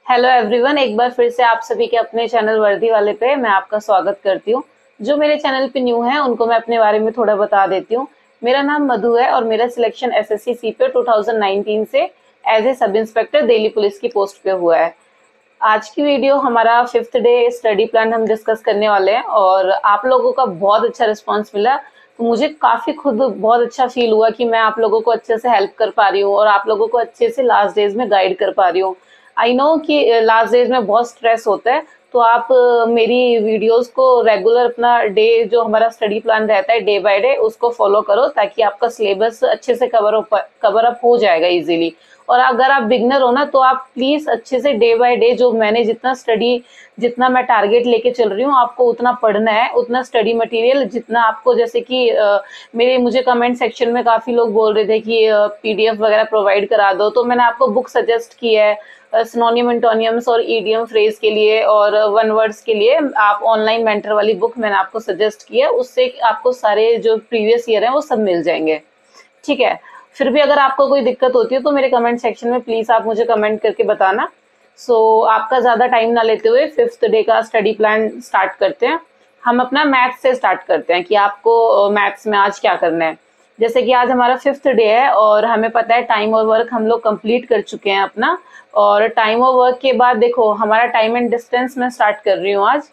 Hello everyone, एक बार फिर से आप सभी के अपने चैनल वर्दी वाले पे मैं आपका स्वागत करती हूँ। जो मेरे चैनल पे न्यू है उनको मैं अपने बारे में थोड़ा बता देती हूँ। मेरा नाम मधु है और मेरा सिलेक्शन एसएससी सीपीओ 2019 से as a sub inspector Delhi police की पोस्ट पे हुआ है। आज की वीडियो हमारा 5th डे स्टडी प्लान हम डिस्कस करने वाले हैं और आप लोगों का बहुत अच्छा रिस्पांस मिला, तो मुझे काफ़ी खुद बहुत अच्छा फील हुआ कि मैं आप लोगों को अच्छे से हेल्प कर पा रही हूँ और आप लोगों को अच्छे से लास्ट डेज में गाइड कर पा रही हूँ। आई नो कि लास्ट डेज में बहुत स्ट्रेस होता है, तो आप मेरी वीडियोस को रेगुलर अपना डे जो हमारा स्टडी प्लान रहता है डे बाय डे उसको फॉलो करो, ताकि आपका सिलेबस अच्छे से कवर अप हो जाएगा इजीली। और अगर आप बिगनर हो ना, तो आप प्लीज़ अच्छे से डे बाय डे जो मैंने जितना मैं टारगेट लेके चल रही हूँ, आपको उतना पढ़ना है, उतना स्टडी मटेरियल जितना आपको, जैसे कि मुझे कमेंट सेक्शन में काफ़ी लोग बोल रहे थे कि पीडीएफ वगैरह प्रोवाइड करा दो, तो मैंने आपको बुक सजेस्ट की है सिनोनिम एंटोनियम्स और ईडियम फ्रेज के लिए और वन वर्ड्स के लिए। आप ऑनलाइन मेंटर वाली बुक मैंने आपको सजेस्ट की है, उससे आपको सारे जो प्रीवियस ईयर हैं वो सब मिल जाएंगे। ठीक है, फिर भी अगर आपको कोई दिक्कत होती है तो मेरे कमेंट सेक्शन में प्लीज़ आप मुझे कमेंट करके बताना। आपका ज़्यादा टाइम ना लेते हुए 5th डे का स्टडी प्लान स्टार्ट करते हैं। हम अपना मैथ्स से स्टार्ट करते हैं कि आपको मैथ्स में आज क्या करना है। जैसे कि आज हमारा 5th डे है और हमें पता है टाइम और वर्क हम लोग कंप्लीट कर चुके हैं अपना। और टाइम और वर्क के बाद देखो हमारा टाइम एंड डिस्टेंस में स्टार्ट कर रही हूँ आज।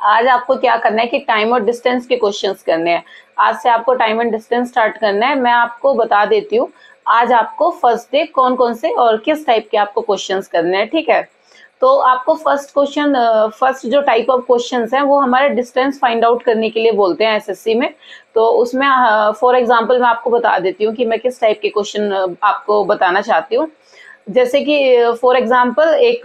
आज आपको क्या करना है कि टाइम और डिस्टेंस के क्वेश्चंस करने हैं। आज से आपको टाइम एंड डिस्टेंस स्टार्ट करना है। मैं आपको बता देती हूँ आज आपको फर्स्ट डे कौन कौन से और किस टाइप के आपको क्वेश्चंस करने हैं। ठीक है, तो आपको फर्स्ट जो टाइप ऑफ क्वेश्चंस हैं वो हमारे डिस्टेंस फाइंड आउट करने के लिए बोलते हैं एसएससी में। तो उसमें फॉर एग्जांपल मैं आपको बता देती हूँ कि मैं किस टाइप के क्वेश्चन आपको बताना चाहती हूँ। जैसे कि फॉर एग्जांपल एक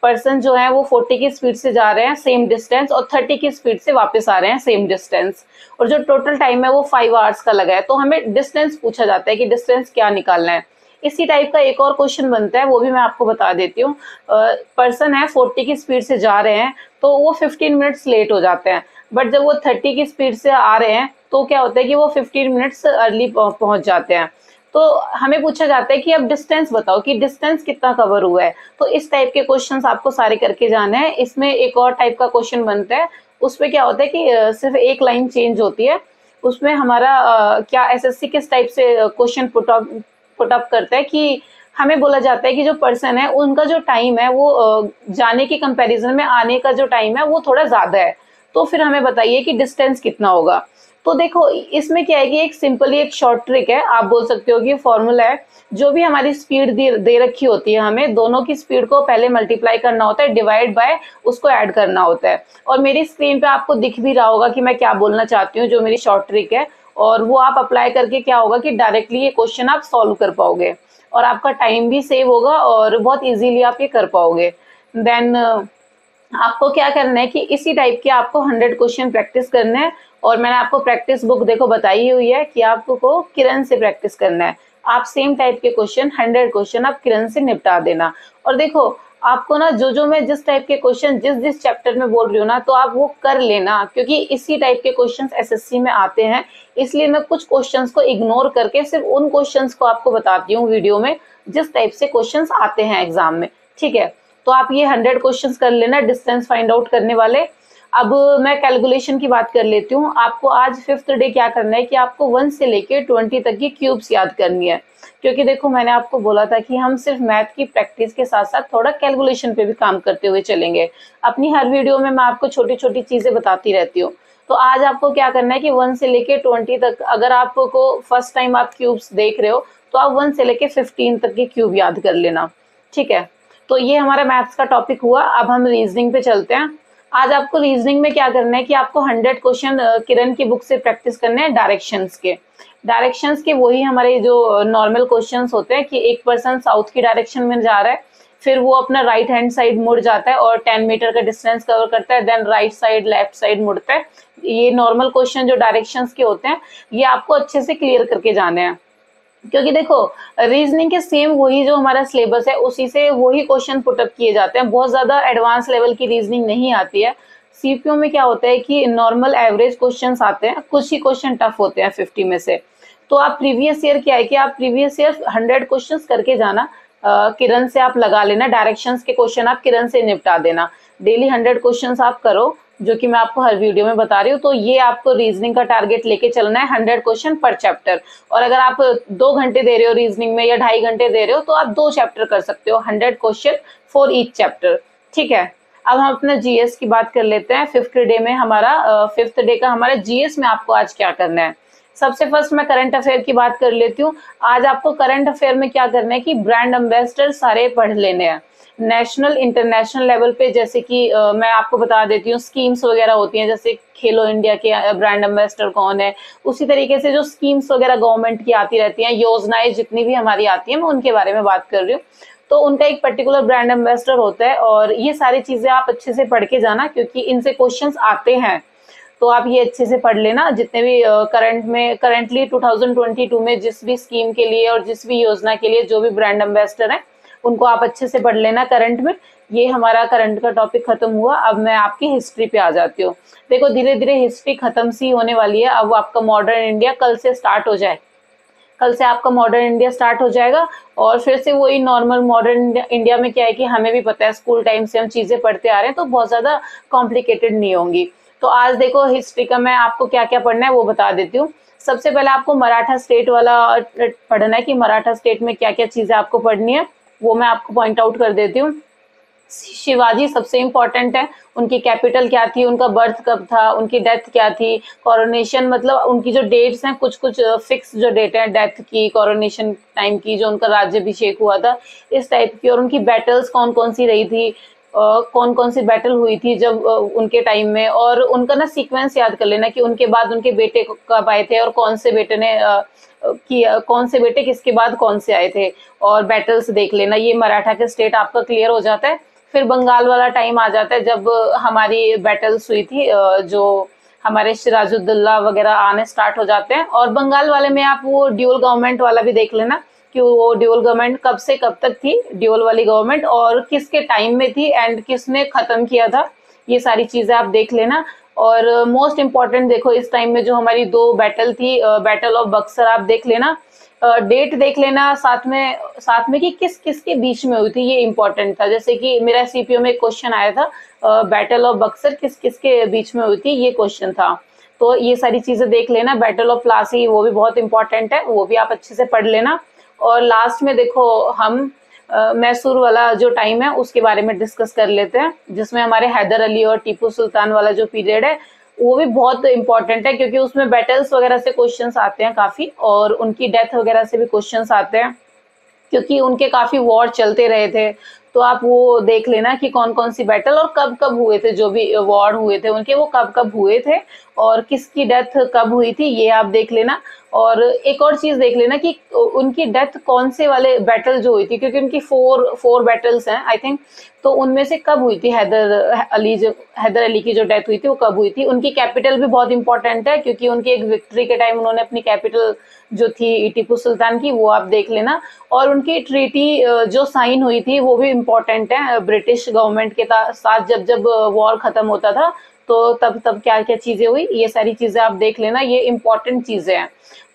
पर्सन जो है वो 40 की स्पीड से जा रहे हैं सेम डिस्टेंस और 30 की स्पीड से वापस आ रहे हैं सेम डिस्टेंस, और जो टोटल टाइम है वो 5 आवर्स का लगा है। तो हमें डिस्टेंस पूछा जाता है कि डिस्टेंस क्या निकालना है। इसी टाइप का एक और क्वेश्चन बनता है, वो भी मैं आपको बता देती हूँ। पर्सन है 40 की स्पीड से जा रहे हैं, तो वो 15 मिनट्स लेट हो जाते हैं, बट जब वो 30 की स्पीड से आ रहे हैं तो क्या होता है कि वो 15 मिनट्स अर्ली पहुंच जाते हैं। तो हमें पूछा जाता है कि अब डिस्टेंस बताओ कि डिस्टेंस कितना कवर हुआ है। तो इस टाइप के क्वेश्चंस आपको सारे करके जाने हैं। इसमें एक और टाइप का क्वेश्चन बनता है, उसमें क्या होता है कि सिर्फ एक लाइन चेंज होती है। उसमें हमारा क्या एसएससी किस टाइप से क्वेश्चन पुट अप करता है कि हमें बोला जाता है कि जो पर्सन है उनका जो टाइम है वो जाने के कंपैरिजन में आने का जो टाइम है वो थोड़ा ज्यादा है, तो फिर हमें बताइए कि डिस्टेंस कितना होगा। तो देखो इसमें क्या है कि एक सिंपली एक शॉर्ट ट्रिक है, आप बोल सकते हो कि फॉर्मूला है। जो भी हमारी स्पीड दे रखी होती है, हमें दोनों की स्पीड को पहले मल्टीप्लाई करना होता है, डिवाइड बाय उसको ऐड करना होता है। और मेरी स्क्रीन पे आपको दिख भी रहा होगा कि मैं क्या बोलना चाहती हूँ, जो मेरी शॉर्ट ट्रिक है, और वो आप अप्लाई करके क्या होगा कि डायरेक्टली ये क्वेश्चन आप सॉल्व कर पाओगे और आपका टाइम भी सेव होगा और बहुत इजीली आप ये कर पाओगे। देन आपको क्या करना है कि इसी टाइप के आपको 100 क्वेश्चन प्रैक्टिस करने हैं। और मैंने आपको प्रैक्टिस बुक देखो बताई हुई है कि आपको किरण से प्रैक्टिस करना है। आप सेम टाइप के क्वेश्चन 100 क्वेश्चन आप किरण से निपटा देना। और देखो आपको ना जो मैं जिस टाइप के क्वेश्चन जिस चैप्टर में बोल रही हूँ ना, तो आप वो कर लेना, क्योंकि इसी टाइप के क्वेश्चंस एसएससी में आते हैं। इसलिए मैं कुछ क्वेश्चंस को इग्नोर करके सिर्फ उन क्वेश्चंस को आपको बताती हूँ वीडियो में जिस टाइप से क्वेश्चंस आते हैं एग्जाम में। ठीक है, तो आप ये 100 क्वेश्चंस कर लेना डिस्टेंस फाइंड आउट करने वाले। अब मैं कैलकुलेशन की बात कर लेती हूँ। आपको आज 5th डे क्या करना है कि आपको 1 से लेके 20 तक की क्यूब्स याद करनी है, क्योंकि देखो मैंने आपको बोला था कि हम सिर्फ मैथ की प्रैक्टिस के साथ साथ थोड़ा कैलकुलेशन पे भी काम करते हुए चलेंगे। अपनी हर वीडियो में मैं आपको छोटी छोटी चीजें बताती रहती हूँ। तो आज आपको क्या करना है कि 1 से लेके 20 तक, अगर आपको फर्स्ट टाइम आप क्यूब्स देख रहे हो तो आप 1 से लेके 15 तक के क्यूब याद कर लेना। ठीक है, तो ये हमारा मैथ्स का टॉपिक हुआ। अब हम रीजनिंग पे चलते हैं। आज आपको रीजनिंग में क्या करना है कि आपको 100 क्वेश्चन किरण की बुक से प्रैक्टिस करने हैं डायरेक्शंस के वही हमारे जो नॉर्मल क्वेश्चंस होते हैं कि एक पर्सन साउथ की डायरेक्शन में जा रहा है, फिर वो अपना राइट हैंड साइड मुड़ जाता है और 10 मीटर का डिस्टेंस कवर करता है, then right side left side मुड़ता है। ये नॉर्मल क्वेश्चन जो डायरेक्शंस के होते हैं, ये आपको अच्छे से क्लियर करके जाने हैं। क्योंकि देखो रीजनिंग के सेम वही जो हमारा सिलेबस है उसी से वही क्वेश्चन पुटअप किए जाते हैं, बहुत ज्यादा एडवांस लेवल की रीजनिंग नहीं आती है। सीपीओ में क्या होता है कि नॉर्मल एवरेज क्वेश्चंस आते हैं, कुछ ही क्वेश्चन टफ होते हैं 50 में से। तो आप प्रीवियस ईयर क्या है कि आप प्रीवियस ईयर 100 क्वेश्चंस करके जाना। किरण से आप लगा लेना, डायरेक्शंस के क्वेश्चन आप किरण से निपटा देना। डेली 100 क्वेश्चंस आप करो, जो कि मैं आपको हर वीडियो में बता रही हूँ। तो ये आपको रीजनिंग का टारगेट लेके चलना है, 100 क्वेश्चन पर चैप्टर। और अगर आप 2 घंटे दे रहे हो रीजनिंग में या 2.5 घंटे दे रहे हो, तो आप 2 चैप्टर कर सकते हो, 100 क्वेश्चन फॉर ईच चैप्टर। ठीक है, अब हम अपना जीएस की बात कर लेते हैं। 5th डे में हमारा 5th डे का हमारा जीएस में आपको आज क्या करना है। सबसे फर्स्ट मैं करंट अफेयर की बात कर लेती हूँ। आज आपको करंट अफेयर में क्या करना है कि ब्रांड एम्बेसडर सारे पढ़ लेने हैं, नेशनल इंटरनेशनल लेवल पे। जैसे कि मैं आपको बता देती हूँ, स्कीम्स वगैरह होती हैं, जैसे खेलो इंडिया के ब्रांड एम्बेसडर कौन है, उसी तरीके से जो स्कीम्स वगैरह गवर्नमेंट की आती रहती हैं, योजनाएं जितनी भी हमारी आती हैं, मैं उनके बारे में बात कर रही हूँ। तो उनका एक पर्टिकुलर ब्रांड एम्बेसडर होता है, और ये सारी चीजें आप अच्छे से पढ़ के जाना, क्योंकि इनसे क्वेश्चंस आते हैं। तो आप ये अच्छे से पढ़ लेना। जितने भी करंटली 2022 में जिस भी स्कीम के लिए और जिस भी योजना के लिए जो भी ब्रांड एम्बेसडर हैं, उनको आप अच्छे से पढ़ लेना करंट में। ये हमारा करंट का टॉपिक खत्म हुआ। अब मैं आपकी हिस्ट्री पे आ जाती हूँ। देखो, धीरे धीरे हिस्ट्री खत्म सी होने वाली है। अब आपका मॉडर्न इंडिया कल से स्टार्ट हो जाए, कल से आपका मॉडर्न इंडिया स्टार्ट हो जाएगा। और फिर से वही नॉर्मल मॉडर्न इंडिया में क्या है कि हमें भी पता है, स्कूल टाइम से हम चीजें पढ़ते आ रहे हैं, तो बहुत ज्यादा कॉम्प्लिकेटेड नहीं होंगी। तो आज देखो, हिस्ट्री का मैं आपको क्या क्या पढ़ना है वो बता देती हूँ। सबसे पहले आपको मराठा स्टेट वाला पढ़ना है कि मराठा स्टेट में क्या क्या चीजें आपको पढ़नी है, वो मैं आपको पॉइंट आउट कर देती हूँ। शिवाजी सबसे इम्पोर्टेंट है। उनकी कैपिटल क्या थी, उनका बर्थ कब था, उनकी डेथ क्या थी, कोरोनेशन मतलब उनकी जो डेट्स हैं, कुछ कुछ फिक्स जो डेट है डेथ की, कोरोनेशन टाइम की, जो उनका राज्यभिषेक हुआ था, इस टाइप की। और उनकी बैटल्स कौन कौन सी रही थी, कौन कौन सी बैटल हुई थी जब उनके टाइम में। और उनका ना सीक्वेंस याद कर लेना कि उनके बाद उनके बेटे कब आए थे, और कौन से बेटे ने कौन से बेटे किसके बाद कौन से आए थे, और बैटल्स देख लेना। ये मराठा के स्टेट आपका क्लियर हो जाता है। फिर बंगाल वाला टाइम आ जाता है, जब हमारी बैटल्स हुई थी, जो हमारे सिराजुद्दौला वगैरह आने स्टार्ट हो जाते हैं। और बंगाल वाले में आप वो ड्यूल गवर्नमेंट वाला भी देख लेना कि वो ड्यूल गवर्नमेंट कब से कब तक थी, ड्यूल वाली गवर्नमेंट, और किसके टाइम में थी एंड किसने खत्म किया था। ये सारी चीजें आप देख लेना। और मोस्ट इम्पॉर्टेंट देखो, इस टाइम में जो हमारी 2 बैटल थी, बैटल ऑफ बक्सर आप देख लेना, डेट देख लेना साथ में कि किस किस के बीच में हुई थी, ये इंपॉर्टेंट था। जैसे कि मेरा सीपीओ में क्वेश्चन आया था, बैटल ऑफ बक्सर किस किस के बीच में हुई थी, ये क्वेश्चन था। तो ये सारी चीजें देख लेना। बैटल ऑफ प्लासी वो भी बहुत इंपॉर्टेंट है, वो भी आप अच्छे से पढ़ लेना। और लास्ट में देखो, हम मैसूर वाला जो टाइम है उसके बारे में डिस्कस कर लेते हैं, जिसमें हमारे हैदर अली और टीपू सुल्तान वाला जो पीरियड है, वो भी बहुत इंपॉर्टेंट है, क्योंकि उसमें बैटल्स वगैरह से क्वेश्चंस आते हैं काफी, और उनकी डेथ वगैरह से भी क्वेश्चंस आते हैं, क्योंकि उनके काफी वॉर चलते रहे थे। तो आप वो देख लेना कि कौन कौन सी बैटल और कब कब हुए थे, जो भी वॉर हुए थे उनके, वो कब कब हुए थे और किसकी डेथ कब हुई थी, ये आप देख लेना। और एक और चीज देख लेना कि उनकी डेथ कौन से वाले बैटल जो हुई थी, क्योंकि उनकी फोर बैटल्स हैं आई थिंक। तो उनमें से कब हुई थी हैदर अली की जो डेथ हुई थी वो कब हुई थी। उनकी कैपिटल भी बहुत इंपॉर्टेंट है, क्योंकि उनकी एक विक्ट्री के टाइम उन्होंने अपनी कैपिटल जो थी टीपू सुल्तान की, वो आप देख लेना। और उनकी ट्रीटी जो साइन हुई थी वो भी इम्पोर्टेंट है, ब्रिटिश गवर्नमेंट के साथ जब जब वॉर खत्म होता था, तो तब तब क्या क्या चीजें हुई, ये सारी चीजें आप देख लेना। ये इंपॉर्टेंट चीजें हैं,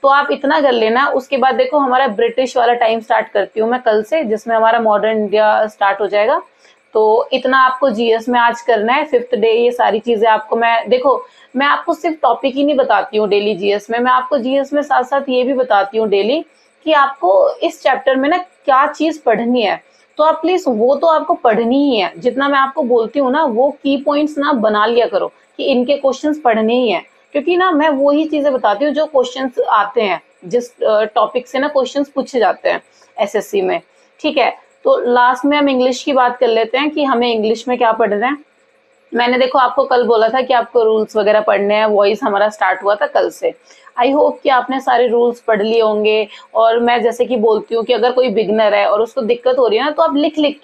तो आप इतना कर लेना। उसके बाद देखो, हमारा ब्रिटिश वाला टाइम स्टार्ट करती हूँ मैं कल से, जिसमें हमारा मॉडर्न इंडिया स्टार्ट हो जाएगा। तो इतना आपको जीएस में आज करना है, 5th डे। ये सारी चीजें आपको मैं आपको सिर्फ टॉपिक ही नहीं बताती हूँ डेली जीएस में, मैं आपको जीएस में साथ साथ ये भी बताती हूँ डेली कि आपको इस चैप्टर में ना क्या चीज पढ़नी है। तो आप प्लीज वो तो आपको पढ़नी ही है, जितना मैं आपको बोलती हूँ ना, वो की पॉइंट्स ना बना लिया करो कि इनके क्वेश्चंस पढ़ने ही है। क्योंकि ना मैं वही चीजें बताती हूँ जो क्वेश्चंस आते हैं, जिस टॉपिक से ना क्वेश्चंस पूछे जाते हैं एसएससी में। ठीक है, तो लास्ट में हम इंग्लिश की बात कर लेते हैं कि हमें इंग्लिश में क्या पढ़ना है। मैंने देखो आपको कल बोला था कि आपको रूल्स वगैरह पढ़ने हैं, वॉइस हमारा स्टार्ट हुआ था कल से। आई होप कि आपने सारे रूल्स पढ़ लिए होंगे। और मैं जैसे कि बोलती हूँ कि अगर कोई बिगनर है और उसको दिक्कत हो रही है ना, तो आप लिख लिख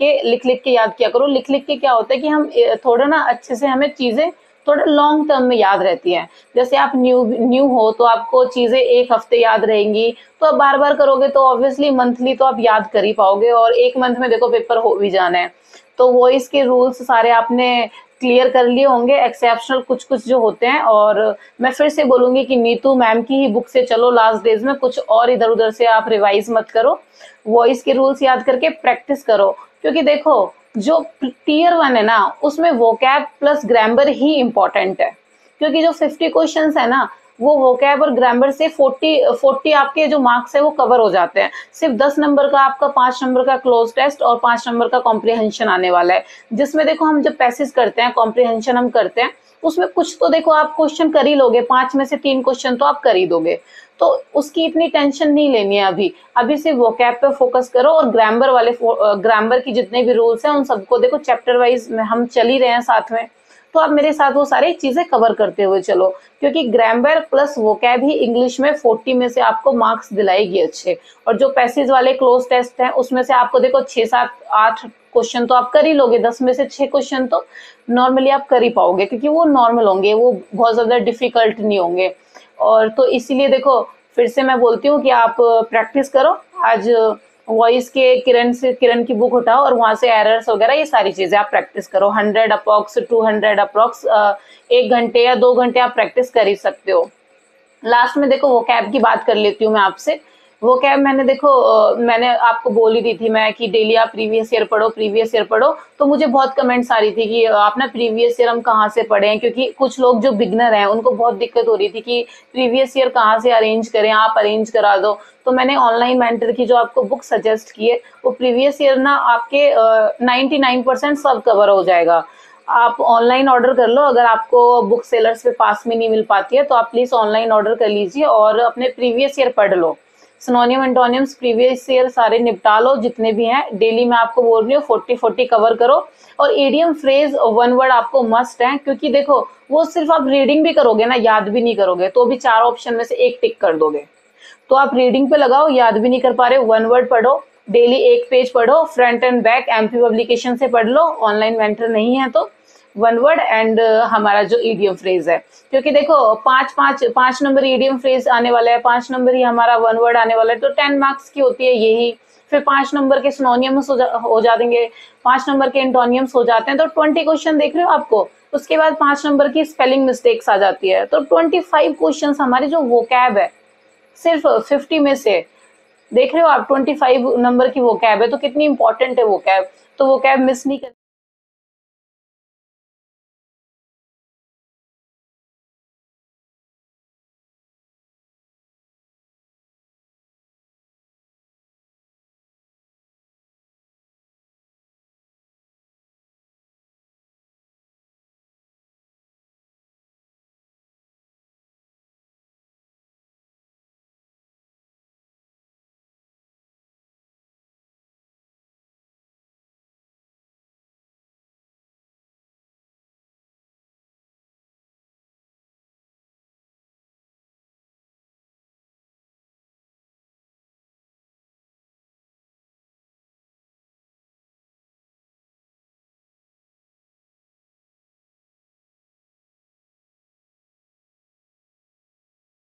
के याद किया करो। लिख लिख के क्या होता है कि हम थोड़ा ना अच्छे से, हमें चीजें थोड़ा लॉन्ग टर्म में याद रहती हैं। जैसे आप न्यू हो तो आपको चीजें एक हफ्ते याद रहेंगी, तो आप बार बार करोगे तो ऑब्वियसली मंथली तो आप याद कर ही पाओगे, और एक मंथ में देखो पेपर हो भी जाना है। तो वॉइस के रूल्स सारे आपने क्लियर कर लिए होंगे, एक्सेप्शनल कुछ कुछ जो होते हैं। और मैं फिर से बोलूंगी कि नीतू मैम की ही बुक से चलो लास्ट डेज में, कुछ और इधर उधर से आप रिवाइज मत करो, वॉइस के रूल्स याद करके प्रैक्टिस करो। क्योंकि देखो जो टीयर 1 है ना उसमें वोकैब प्लस ग्रामर ही इंपॉर्टेंट है, क्योंकि जो 50 क्वेश्चंस है ना वो वोकैब और ग्रामर से 40 आपके जो मार्क्स है वो कवर हो जाते हैं। सिर्फ 10 नंबर का आपका 5 नंबर का क्लोज टेस्ट और 5 नंबर का कॉम्प्रिहेंशन आने वाला है, जिसमें देखो हम जब पैसेज करते हैं, कॉम्प्रिहेंशन हम करते हैं, उसमें कुछ तो देखो आप क्वेश्चन कर ही लोगे, 5 में से 3 क्वेश्चन तो आप कर ही दोगे, तो उसकी इतनी टेंशन नहीं लेनी है अभी। अभी सिर्फ वोकैब पे फोकस करो, और ग्रामर की जितने भी रूल्स हैं उन सबको देखो चैप्टर वाइज में हम चल ही रहे हैं साथ में, तो आप मेरे साथ वो सारी चीजें कवर करते हुए चलो, क्योंकि ग्रामर प्लस वोकैब ही इंग्लिश में 40 में से आपको मार्क्स दिलाएगी अच्छे। और जो पैसेज वाले क्लोज टेस्ट हैं उसमें से आपको देखो 6 7 8 क्वेश्चन तो आप कर ही लोगे, 10 में से 6 क्वेश्चन तो नॉर्मली आप कर ही पाओगे, क्योंकि वो नॉर्मल होंगे, वो बहुत ज्यादा डिफिकल्ट नहीं होंगे। और तो इसीलिए देखो फिर से मैं बोलती हूँ कि आप प्रैक्टिस करो। आज वॉइस के किरण की बुक उठाओ और वहां से एरर्स वगैरह ये सारी चीजें आप प्रैक्टिस करो। 100 अप्रॉक्स 200 अप्रॉक्स 1 घंटे या 2 घंटे आप प्रैक्टिस कर ही सकते हो। लास्ट में देखो वोकैब की बात कर लेती हूँ मैं आपसे। वोकैब मैंने देखो मैंने आपको बोल ही दी थी मैं कि डेली आप प्रीवियस ईयर पढ़ो, प्रीवियस ईयर पढ़ो। तो मुझे बहुत कमेंट्स आ रही थी कि आप ना प्रीवियस ईयर हम कहाँ से पढ़े हैं, क्योंकि कुछ लोग जो बिगनर हैं उनको बहुत दिक्कत हो रही थी कि प्रीवियस ईयर कहाँ से अरेंज करें, आप अरेंज करा दो। तो मैंने ऑनलाइन मेंटर की जो आपको बुक सजेस्ट की है वो प्रीवियस ईयर ना आपके 99% सब कवर हो जाएगा। आप ऑनलाइन ऑर्डर कर लो, अगर आपको बुक सेलर्स पे पास में नहीं मिल पाती है तो आप प्लीज ऑनलाइन ऑर्डर कर लीजिए और अपने प्रीवियस ईयर पढ़ लो। सिनोनियम एंटोनियम्स प्रीवियस ईयर सारे निपटा लो जितने भी हैं। डेली मैं आपको बोल रही हूँ 40 कवर करो। और इडियम फ्रेज 1 वर्ड आपको मस्ट है, क्योंकि देखो वो सिर्फ आप रीडिंग भी करोगे ना, याद भी नहीं करोगे तो भी 4 ऑप्शन में से 1 टिक कर दोगे। तो आप रीडिंग पे लगाओ, याद भी नहीं कर पा रहे हो 1 वर्ड पढ़ो, डेली 1 पेज पढ़ो, front end back MP publication से पढ़ लो, ऑनलाइन मेंटर नहीं है तो 1 वर्ड एंड हमारा जो ईडियम फ्रेज है। क्योंकि देखो 5 नंबर ईडियम फ्रेज आने वाला है, 5 नंबर ही हमारा 1 वर्ड आने वाला है, तो 10 मार्क्स की होती है यही। फिर 5 नंबर के सिनोनियम्स हो जाएंगे, 5 नंबर के एंटोनियम्स हो जाते हैं, तो 20 क्वेश्चन देख रहे हो आपको। उसके बाद 5 नंबर की स्पेलिंग मिस्टेक्स आ जाती है, तो 25 क्वेश्चन हमारी जो वोकैब है सिर्फ 50 में से देख रहे हो आप, 25 नंबर की वोकैब है, तो कितनी इंपॉर्टेंट है वोकैब। तो वोकैब मिस नहीं कर